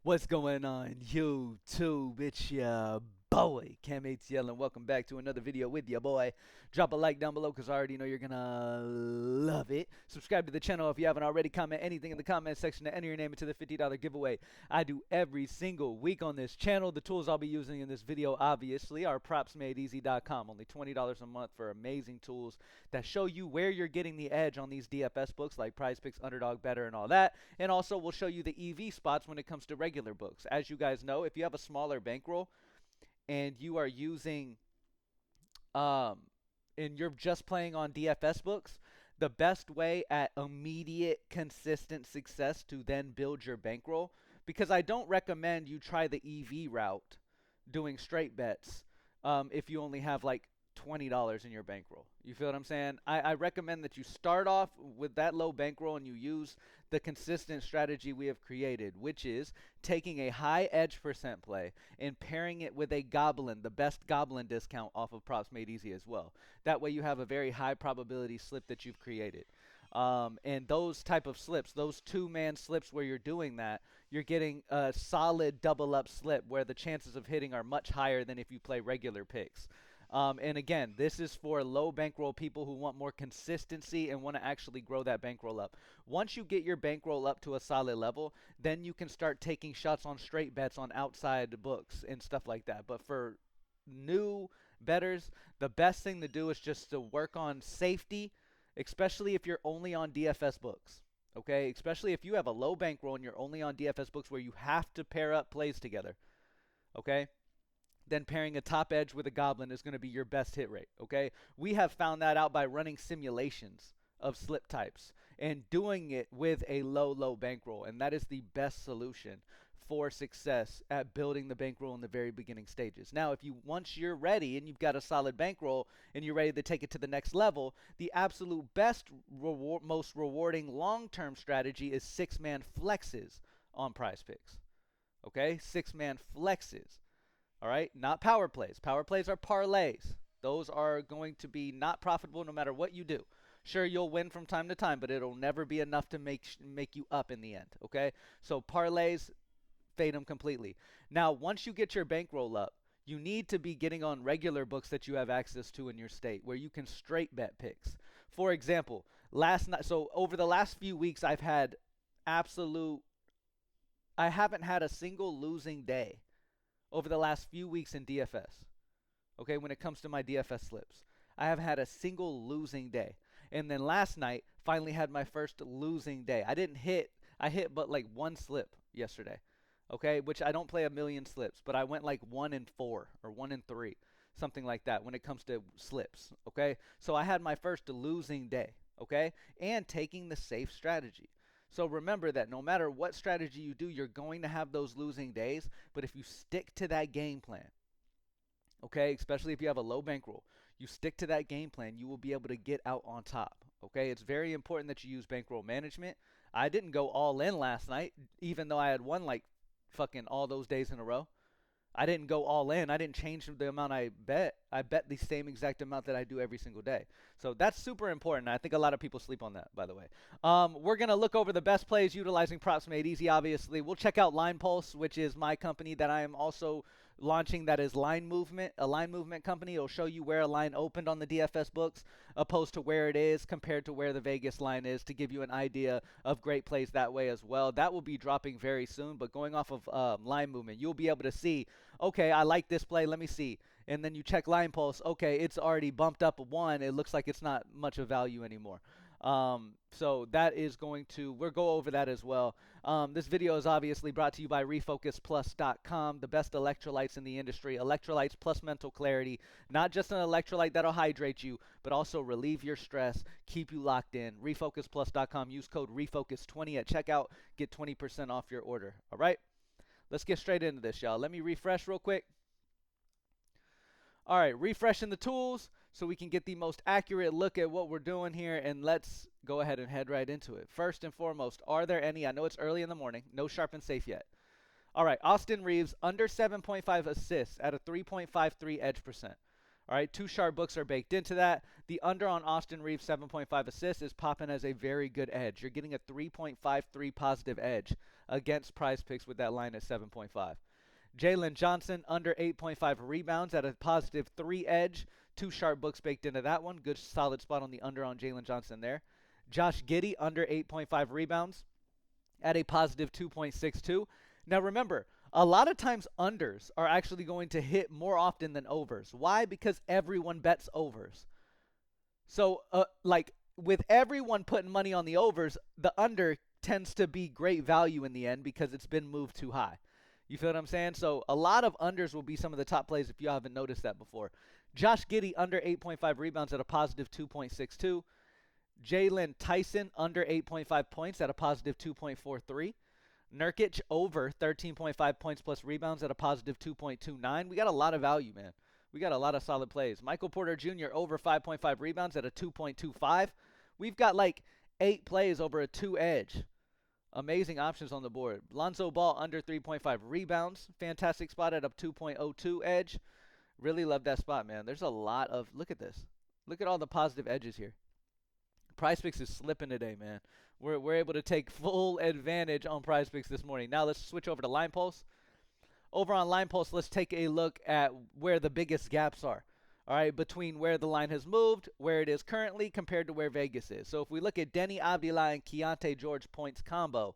What's going on, YouTube? It's your boy, Cam ATL, and welcome back to another video with your boy. Drop a like down below because I already know you're gonna love it. Subscribe to the channel if you haven't already. Comment anything in the comment section to enter your name into the $50 giveaway I do every single week on this channel. The tools I'll be using in this video, obviously, are propsmadeeasy.com. Only $20 a month for amazing tools that show you where you're getting the edge on these DFS books like Prizepicks, Underdog, Better, and all that. And also, we'll show you the EV spots when it comes to regular books. As you guys know, if you have a smaller bankroll and you are using, um, and you're just playing on DFS books, the best way at immediate, consistent success to then build your bankroll, because I don't recommend you try the EV route doing straight bets if you only have like $20 in your bankroll. You feel what I'm saying? I recommend that you start off with that low bankroll and you use the consistent strategy we have created, which is taking a high edge percent play and pairing it with a goblin, the best goblin discount off of Props Made Easy as well. That way you have a very high probability slip that you've created. And those type of slips, those two-man slips where you're doing that, you're getting a solid double-up slip where the chances of hitting are much higher than if you play regular picks. And again, this is for low bankroll people who want more consistency and want to actually grow that bankroll up. Once you get your bankroll up to a solid level, then you can start taking shots on straight bets on outside books and stuff like that. But for new bettors, the best thing to do is just to work on safety, especially if you're only on DFS books. Okay, especially if you have a low bankroll and you're only on DFS books where you have to pair up plays together. Okay, then pairing a top edge with a goblin is going to be your best hit rate. Okay, we have found that out by running simulations of slip types and doing it with a low bankroll, and that is the best solution for success at building the bankroll in the very beginning stages. Now, if you once you're ready and you've got a solid bankroll and you're ready to take it to the next level, the absolute best most rewarding long-term strategy is six-man flexes on Prizepicks. Okay, six-man flexes. All right, not power plays. Power plays are parlays. Those are going to be not profitable no matter what you do. Sure, you'll win from time to time, but it'll never be enough to make you up in the end. Okay, so parlays, fade them completely. Now, once you get your bankroll up, you need to be getting on regular books that you have access to in your state where you can straight bet picks. For example, last night, so over the last few weeks, absolute, I haven't had a single losing day over the last few weeks in DFS. Okay, when it comes to my DFS slips, I haven't had a single losing day. And then last night, finally had my first losing day. I hit but like one slip yesterday. Okay, which I don't play a million slips, but I went like 1 in 4 or 1 in 3, something like that when it comes to slips. Okay, so I had my first losing day. Okay, and taking the safe strategy. So remember that no matter what strategy you do, you're going to have those losing days. But if you stick to that game plan, okay, especially if you have a low bankroll, you stick to that game plan, you will be able to get out on top. Okay, it's very important that you use bankroll management. I didn't go all in last night, even though I had won like fucking all those days in a row. I didn't go all in. I didn't change the amount I bet. I bet the same exact amount that I do every single day. So that's super important. I think a lot of people sleep on that, by the way. We're going to look over the best plays utilizing Props Made Easy, obviously. We'll check out Line Pulse, which is my company that I am also launching, that is line movement, a line movement company. It'll show you where a line opened on the DFS books opposed to where it is compared to where the Vegas line is, to give you an idea of great plays that way as well. That will be dropping very soon, but going off of line movement, you'll be able to see, okay, I like this play, let me see. And then you check Line Pulse, okay, it's already bumped up 1. It looks like it's not much of value anymore. So that is we'll go over that as well. This video is obviously brought to you by refocusplus.com, the best electrolytes in the industry. Electrolytes plus mental clarity, not just an electrolyte that'll hydrate you, but also relieve your stress, keep you locked in. Refocusplus.com, use code refocus20 at checkout, get 20% off your order. All right, let's get straight into this, y'all. Let me refresh real quick. All right, refreshing the tools so we can get the most accurate look at what we're doing here, and let's go ahead and head right into it. First and foremost, are there any, I know it's early in the morning, no sharp and safe yet. All right, Austin Reeves, under 7.5 assists at a 3.53 edge percent. All right, 2 sharp books are baked into that. The under on Austin Reeves 7.5 assists is popping as a very good edge. You're getting a 3.53 positive edge against Prizepicks with that line at 7.5. Jalen Johnson under 8.5 rebounds at a positive 3 edge. 2 sharp books baked into that one. Good solid spot on the under on Jalen Johnson there. Josh Giddey under 8.5 rebounds at a positive 2.62. Now remember, a lot of times unders are actually going to hit more often than overs. Why? Because everyone bets overs. So like with everyone putting money on the overs, the under tends to be great value in the end because it's been moved too high. You feel what I'm saying? So a lot of unders will be some of the top plays if you haven't noticed that before. Josh Giddey under 8.5 rebounds at a positive 2.62. Jalen Tyson under 8.5 points at a positive 2.43. Nurkic over 13.5 points plus rebounds at a positive 2.29. We got a lot of value, man. We got a lot of solid plays. Michael Porter Jr. over 5.5 rebounds at a 2.25. We've got like 8 plays over a 2 edge. Amazing options on the board. Lonzo Ball under 3.5 rebounds. Fantastic spot at a 2.02 edge. Really love that spot, man. There's a lot of, look at this. Look at all the positive edges here. Prizepicks is slipping today, man. We're able to take full advantage on Prizepicks this morning. Now let's switch over to Line Pulse. Over on Line Pulse, let's take a look at where the biggest gaps are. All right, between where the line has moved, where it is currently, compared to where Vegas is. So if we look at Denny Avdija and Keontae George points combo,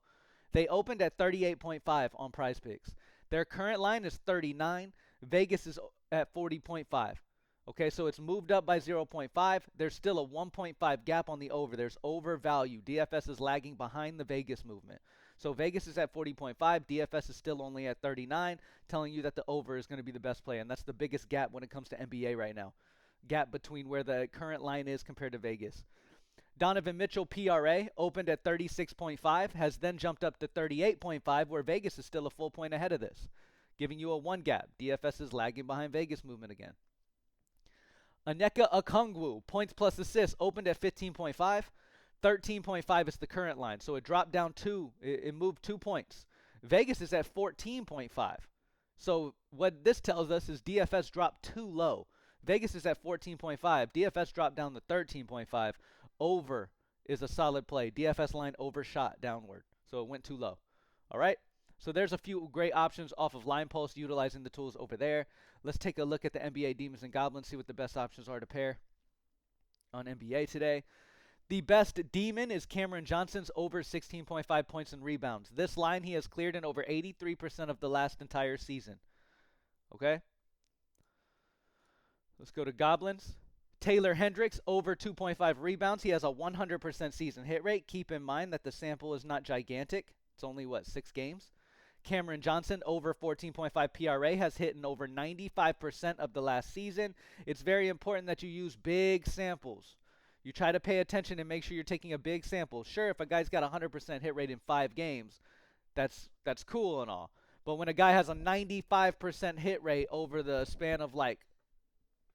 they opened at 38.5 on Prizepicks. Their current line is 39. Vegas is at 40.5. Okay, so it's moved up by 0.5. There's still a 1.5 gap on the over. There's overvalue. DFS is lagging behind the Vegas movement. So Vegas is at 40.5. DFS is still only at 39, telling you that the over is going to be the best play. And that's the biggest gap when it comes to NBA right now. Gap between where the current line is compared to Vegas. Donovan Mitchell PRA opened at 36.5, has then jumped up to 38.5, where Vegas is still a full point ahead of this, giving you a 1 gap. DFS is lagging behind Vegas movement again. Onyeka Okongwu, points plus assists, opened at 15.5. 13.5 is the current line, so it dropped down 2. It moved 2 points. Vegas is at 14.5. So what this tells us is DFS dropped too low. Vegas is at 14.5. DFS dropped down to 13.5. Over is a solid play. DFS line overshot downward, so it went too low. All right? So there's a few great options off of Line Pulse utilizing the tools over there. Let's take a look at the NBA Demons and Goblins, see what the best options are to pair on NBA today. The best demon is Cameron Johnson's over 16.5 points and rebounds. This line he has cleared in over 83% of the last entire season. Okay? Let's go to Goblins. Taylor Hendricks over 2.5 rebounds. He has a 100% season hit rate. Keep in mind that the sample is not gigantic. It's only, 6 games? Cameron Johnson over 14.5 PRA has hit in over 95% of the last season. It's very important that you use big samples. You try to pay attention and make sure you're taking a big sample. Sure, if a guy's got a 100% hit rate in 5 games, that's cool and all. But when a guy has a 95% hit rate over the span of like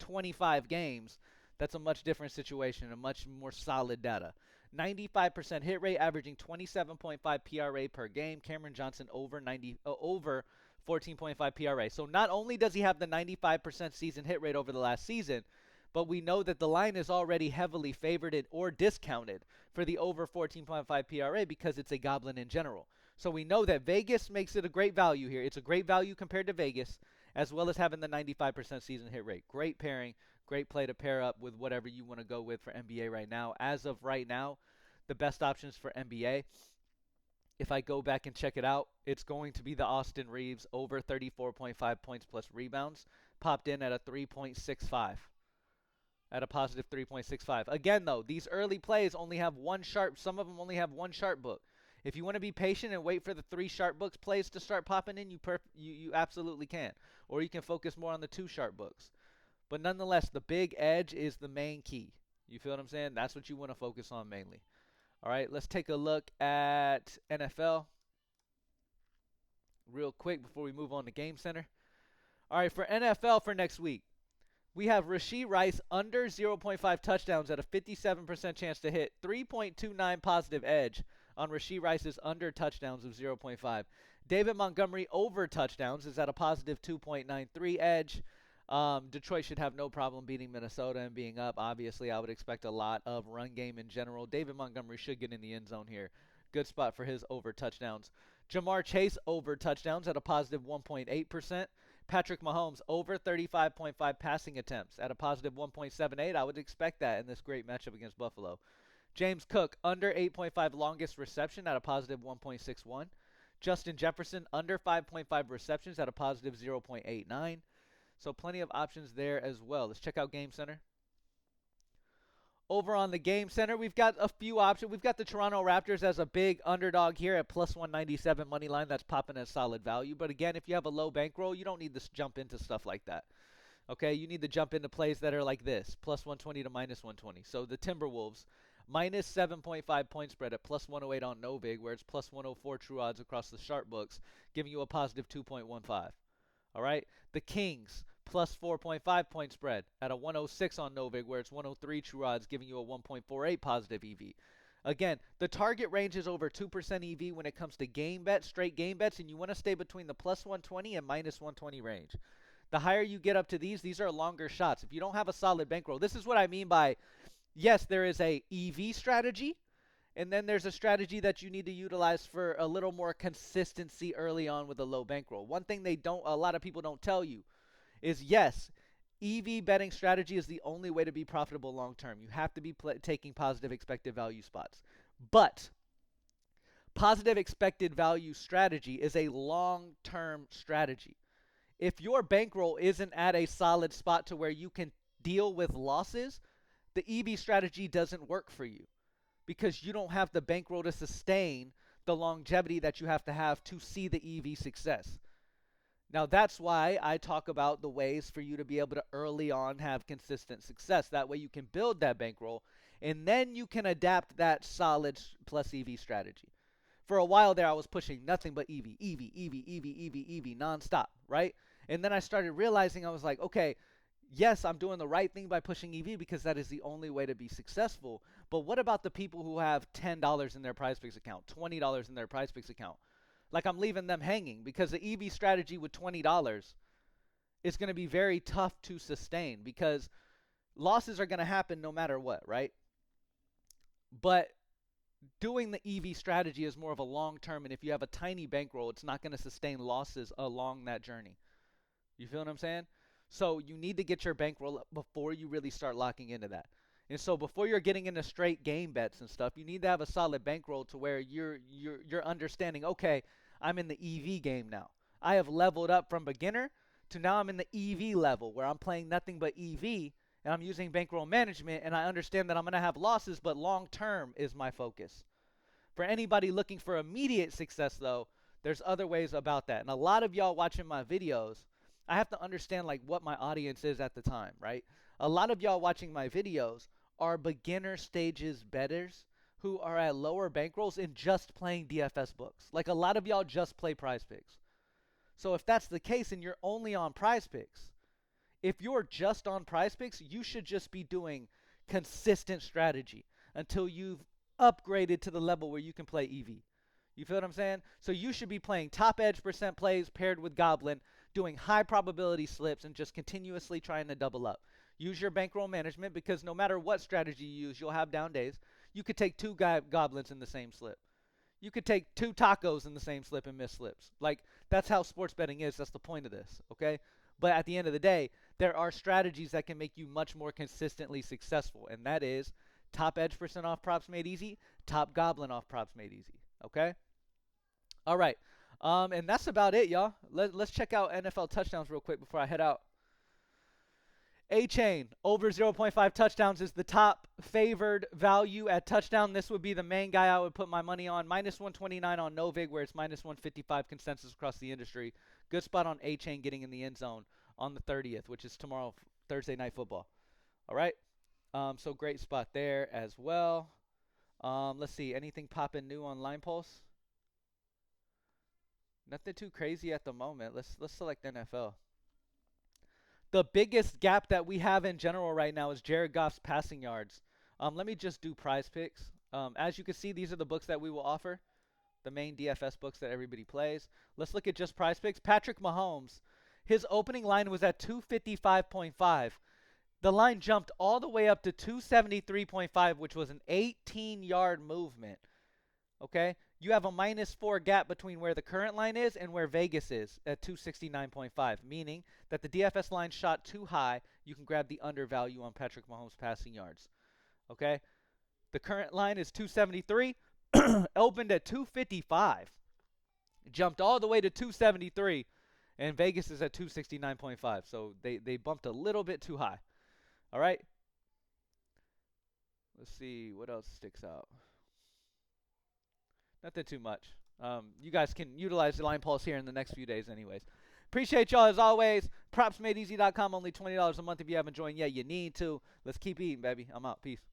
25 games, that's a much different situation and much more solid data. 95% hit rate, averaging 27.5 PRA per game. Cameron Johnson over 14.5 PRA. So not only does he have the 95% season hit rate over the last season, but we know that the line is already heavily favored or discounted for the over 14.5 PRA because it's a Goblin in general. So we know that Vegas makes it a great value here. It's a great value compared to Vegas, as well as having the 95% season hit rate. Great pairing, great play to pair up with whatever you want to go with for NBA right now. As of right now, the best options for NBA, if I go back and check it out, it's going to be the Austin Reeves over 34.5 points plus rebounds, popped in at a 3.65. At a positive 3.65. Again, though, these early plays only have one sharp. Some of them only have one sharp book. If you want to be patient and wait for the 3 sharp books plays to start popping in, you absolutely can. Or you can focus more on the 2 sharp books. But nonetheless, the big edge is the main key. You feel what I'm saying? That's what you want to focus on mainly. All right, let's take a look at NFL real quick before we move on to Game Center. All right, for NFL for next week, we have Rashee Rice under 0.5 touchdowns at a 57% chance to hit. 3.29 positive edge on Rashee Rice's under touchdowns of 0.5. David Montgomery over touchdowns is at a positive 2.93 edge. Detroit should have no problem beating Minnesota and being up. Obviously, I would expect a lot of run game in general. David Montgomery should get in the end zone here. Good spot for his over touchdowns. Jamar Chase over touchdowns at a positive 1.8%. Patrick Mahomes over 35.5 passing attempts at a positive 1.78. I would expect that in this great matchup against Buffalo. James Cook under 8.5 longest reception at a positive 1.61. Justin Jefferson under 5.5 receptions at a positive 0.89. So plenty of options there as well. Let's check out Game Center. Over on the Game Center, we've got a few options. We've got the Toronto Raptors as a big underdog here at plus 197 money line. That's popping as solid value. But again, if you have a low bankroll, you don't need to jump into stuff like that. Okay, you need to jump into plays that are like this, plus 120 to minus 120. So the Timberwolves, minus 7.5 point spread at plus 108 on Novig, where it's plus 104 true odds across the sharp books, giving you a positive 2.15. All right, the Kings, plus 4.5 point spread at a 106 on Novig, where it's 103 true odds, giving you a 1.48 positive EV. Again, the target range is over 2% EV when it comes to game bets, straight game bets, and you want to stay between the plus 120 and minus 120 range. The higher you get up to these are longer shots. If you don't have a solid bankroll, this is what I mean by, yes, there is a EV strategy, and then there's a strategy that you need to utilize for a little more consistency early on with a low bankroll. One thing a lot of people don't tell you is, yes, EV betting strategy is the only way to be profitable long term. You have to be taking positive expected value spots. But positive expected value strategy is a long-term strategy. If your bankroll isn't at a solid spot to where you can deal with losses, the EV strategy doesn't work for you because you don't have the bankroll to sustain the longevity that you have to see the EV success. Now, that's why I talk about the ways for you to be able to early on have consistent success. That way you can build that bankroll, and then you can adapt that solid plus EV strategy. For a while there, I was pushing nothing but EV, EV nonstop, right? And then I started realizing, I was like, okay, yes, I'm doing the right thing by pushing EV because that is the only way to be successful. But what about the people who have $10 in their Prizepicks account, $20 in their Prizepicks account? Like, I'm leaving them hanging because the EV strategy with $20 is going to be very tough to sustain because losses are going to happen no matter what, right? But doing the EV strategy is more of a long term, and if you have a tiny bankroll, it's not going to sustain losses along that journey. You feel what I'm saying? So you need to get your bankroll up before you really start locking into that. And so before you're getting into straight game bets and stuff, you need to have a solid bankroll to where you're understanding, okay, I'm in the EV game now. I have leveled up from beginner to now I'm in the EV level where I'm playing nothing but EV and I'm using bankroll management, and I understand that I'm going to have losses, but long term is my focus. For anybody looking for immediate success, though, there's other ways about that. And a lot of y'all watching my videos, I have to understand like what my audience is at the time, right? A lot of y'all watching my videos are beginner stages bettors who are at lower bankrolls and just playing DFS books. Like, a lot of y'all just play Prizepicks. So if that's the case and you're only on Prizepicks, if you're just on Prizepicks, you should just be doing consistent strategy until you've upgraded to the level where you can play EV. You feel what I'm saying? So you should be playing top edge percent plays paired with Goblin, doing high probability slips, and just continuously trying to double up. Use your bankroll management because no matter what strategy you use, you'll have down days. You could take two Goblins in the same slip. You could take two tacos in the same slip and miss slips. Like, that's how sports betting is. That's the point of this, okay? But at the end of the day, there are strategies that can make you much more consistently successful, and that is top edge percent off props made easy, top Goblin off props made easy, okay? All right, and that's about it, y'all. Let's check out NFL touchdowns real quick before I head out. A-Chain, over 0.5 touchdowns is the top favored value at touchdown. This would be the main guy I would put my money on. Minus 129 on Novig, where it's minus 155 consensus across the industry. Good spot on A-Chain getting in the end zone on the 30th, which is tomorrow, Thursday Night Football. All right, so great spot there as well. Let's see, anything popping new on Line Pulse? Nothing too crazy at the moment. Let's select NFL. The biggest gap that we have in general right now is Jared Goff's passing yards. Let me just do Prizepicks. As you can see, these are the books that we will offer, the main DFS books that everybody plays. Let's look at just Prizepicks. Patrick Mahomes, his opening line was at 255.5. The line jumped all the way up to 273.5, which was an 18-yard movement. Okay? you have a -4 gap between where the current line is and where Vegas is at 269.5, meaning that the DFS line shot too high. You can grab the undervalue on Patrick Mahomes passing yards. Okay? The current line is 273, opened at 255, jumped all the way to 273, and Vegas is at 269.5. So they bumped a little bit too high. All right? Let's see what else sticks out. Nothing too much. You guys can utilize the line pulse here in the next few days anyways. Appreciate y'all as always. PropsMadeEasy.com, only $20 a month if you haven't joined yet. You need to. Let's keep eating, baby. I'm out. Peace.